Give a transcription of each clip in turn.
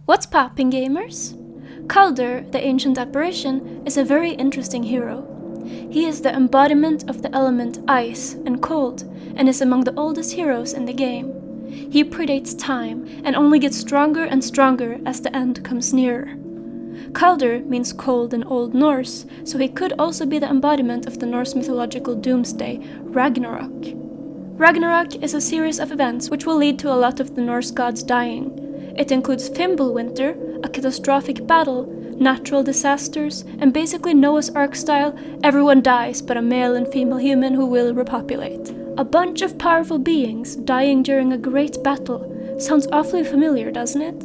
What's poppin', gamers? Kaldur, the ancient apparition, is a very interesting hero. He is the embodiment of the element ice and cold, and is among the oldest heroes in the game. He predates time, and only gets stronger and stronger as the end comes nearer. Kaldur means cold in Old Norse, so he could also be the embodiment of the Norse mythological doomsday, Ragnarok. Ragnarok is a series of events which will lead to a lot of the Norse gods dying. It includes Fimbulwinter, a catastrophic battle, natural disasters, and basically Noah's Ark style, everyone dies but a male and female human who will repopulate. A bunch of powerful beings dying during a great battle. Sounds awfully familiar, doesn't it?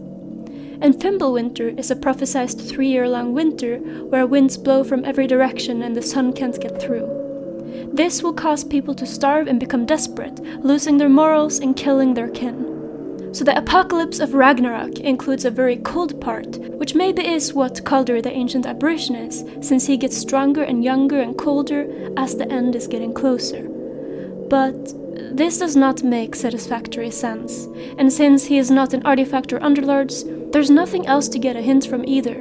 And Fimbulwinter is a prophesied 3-year-long winter where winds blow from every direction and the sun can't get through. This will cause people to starve and become desperate, losing their morals and killing their kin. So the apocalypse of Ragnarok includes a very cold part, which maybe is what Kaldur the ancient apparition is, since he gets stronger and younger and colder as the end is getting closer. But this does not make satisfactory sense, and since he is not an artifact or underlords, there's nothing else to get a hint from either.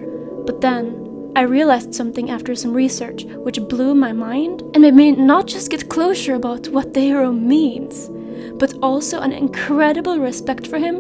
But then, I realized something after some research, which blew my mind, and made me not just get closure about what the hero means, but also an incredible respect for him,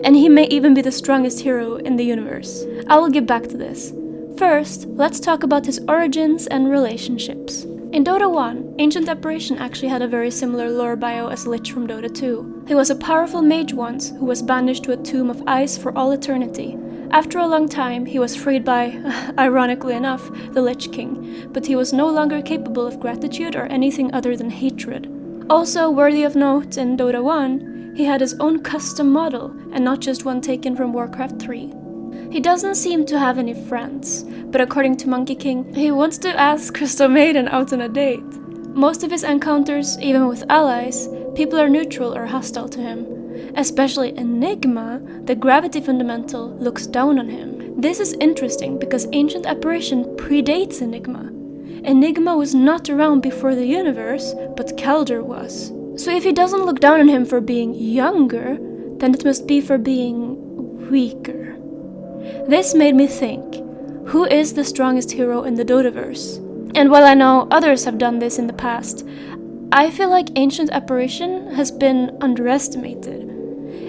and he may even be the strongest hero in the universe. I will get back to this. First, let's talk about his origins and relationships. In Dota 1, Ancient Apparition actually had a very similar lore bio as Lich from Dota 2. He was a powerful mage once who was banished to a tomb of ice for all eternity. After a long time, he was freed by, ironically enough, the Lich King, but he was no longer capable of gratitude or anything other than hatred. Also worthy of note, in Dota 1, he had his own custom model, and not just one taken from Warcraft 3. He doesn't seem to have any friends, but according to Monkey King, he wants to ask Crystal Maiden out on a date. Most of his encounters, even with allies, people are neutral or hostile to him. Especially Enigma, the gravity fundamental, looks down on him. This is interesting because Ancient Apparition predates Enigma. Enigma was not around before the universe, but Kaldur was. So if he doesn't look down on him for being younger, then it must be for being weaker. This made me think, who is the strongest hero in the Dotaverse? And while I know others have done this in the past, I feel like Ancient Apparition has been underestimated.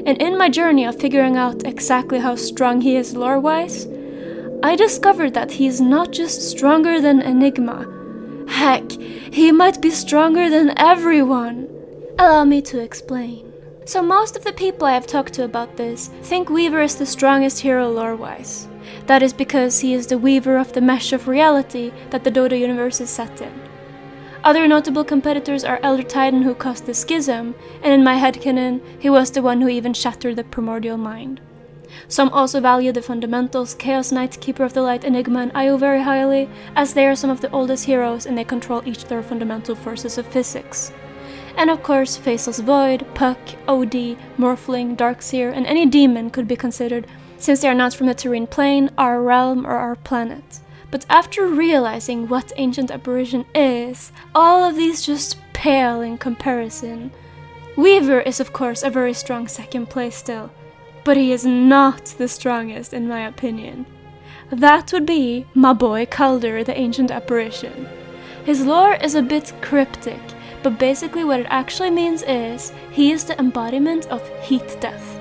And in my journey of figuring out exactly how strong he is lore-wise, I discovered that he is not just stronger than Enigma. Heck, he might be stronger than everyone. Allow me to explain. So most of the people I have talked to about this think Weaver is the strongest hero lore-wise. That is because he is the weaver of the mesh of reality that the Dota universe is set in. Other notable competitors are Elder Titan, who caused the schism, and in my headcanon, he was the one who even shattered the primordial mind. Some also value the fundamentals Chaos Knight, Keeper of the Light, Enigma, and Io very highly, as they are some of the oldest heroes and they control each their fundamental forces of physics. And of course, Faceless Void, Puck, OD, Morphling, Darkseer, and any demon could be considered, since they are not from the terrene plane, our realm, or our planet. But after realizing what Ancient Apparition is, all of these just pale in comparison. Weaver is of course a very strong second place still, but he is not the strongest in my opinion. That would be my boy Kaldur the Ancient Apparition. His lore is a bit cryptic, but basically what it actually means is he is the embodiment of heat death.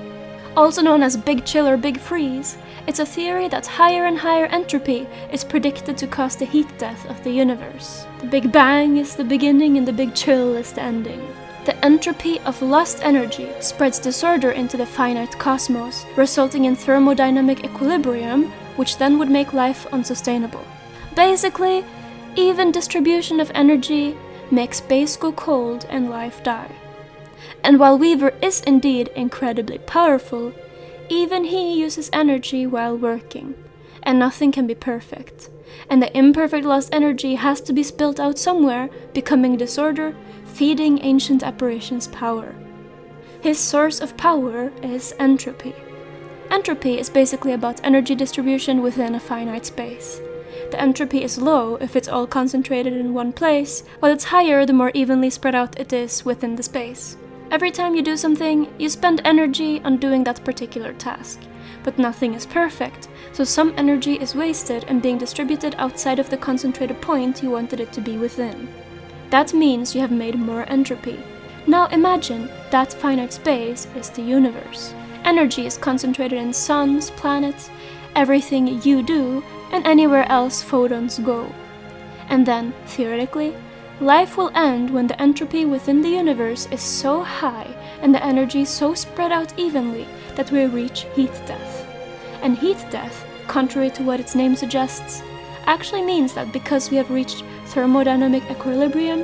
Also known as Big Chill or Big Freeze, it's a theory that higher and higher entropy is predicted to cause the heat death of the universe. The Big Bang is the beginning and the Big Chill is the ending. The entropy of lost energy spreads disorder into the finite cosmos, resulting in thermodynamic equilibrium, which then would make life unsustainable. Basically, even distribution of energy makes space go cold and life die. And while Weaver is indeed incredibly powerful, even he uses energy while working, and nothing can be perfect. And the imperfect lost energy has to be spilt out somewhere, becoming disorder, feeding Ancient Apparition's power. His source of power is entropy. Entropy is basically about energy distribution within a finite space. The entropy is low if it's all concentrated in one place, while it's higher the more evenly spread out it is within the space. Every time you do something, you spend energy on doing that particular task. But nothing is perfect, so some energy is wasted and being distributed outside of the concentrated point you wanted it to be within. That means you have made more entropy. Now imagine that finite space is the universe. Energy is concentrated in suns, planets, everything you do, and anywhere else photons go. And then, theoretically, life will end when the entropy within the universe is so high and the energy so spread out evenly that we reach heat death. And heat death, contrary to what its name suggests, actually means that because we have reached thermodynamic equilibrium,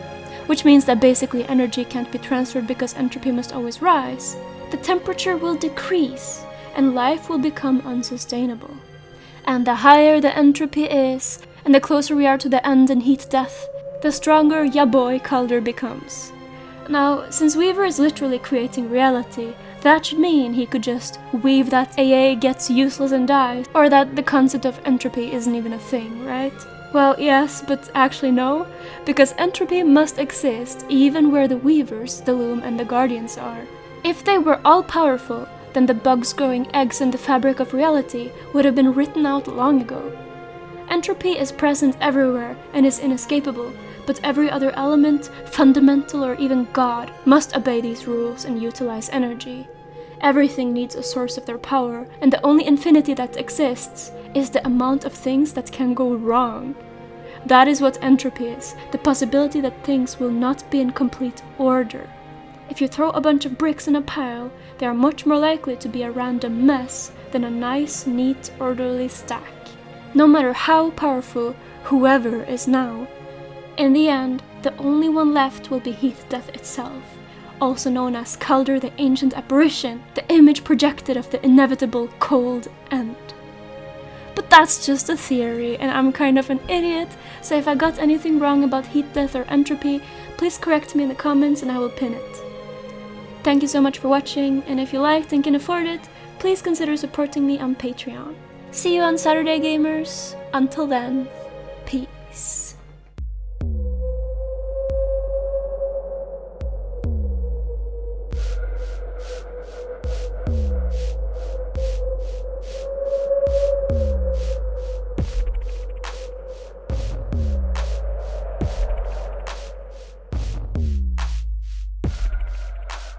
which means that basically energy can't be transferred because entropy must always rise, the temperature will decrease and life will become unsustainable. And the higher the entropy is, and the closer we are to the end in heat death, the stronger ya boy Calder becomes. Now, since Weaver is literally creating reality, that should mean he could just weave that AA gets useless and dies, or that the concept of entropy isn't even a thing, right? Well, yes, but actually no, because entropy must exist even where the Weavers, the Loom, and the Guardians are. If they were all-powerful, then the bugs growing eggs in the fabric of reality would have been written out long ago. Entropy is present everywhere and is inescapable, but every other element, fundamental or even God, must obey these rules and utilize energy. Everything needs a source of their power, and the only infinity that exists is the amount of things that can go wrong. That is what entropy is, the possibility that things will not be in complete order. If you throw a bunch of bricks in a pile, they are much more likely to be a random mess than a nice, neat, orderly stack. No matter how powerful whoever is now, in the end, the only one left will be heat death itself, also known as Calder the Ancient Apparition, the image projected of the inevitable cold end. But that's just a theory, and I'm kind of an idiot, so if I got anything wrong about heat death or entropy, please correct me in the comments and I will pin it. Thank you so much for watching, and if you liked and can afford it, please consider supporting me on Patreon. See you on Saturday, gamers. Until then, peace.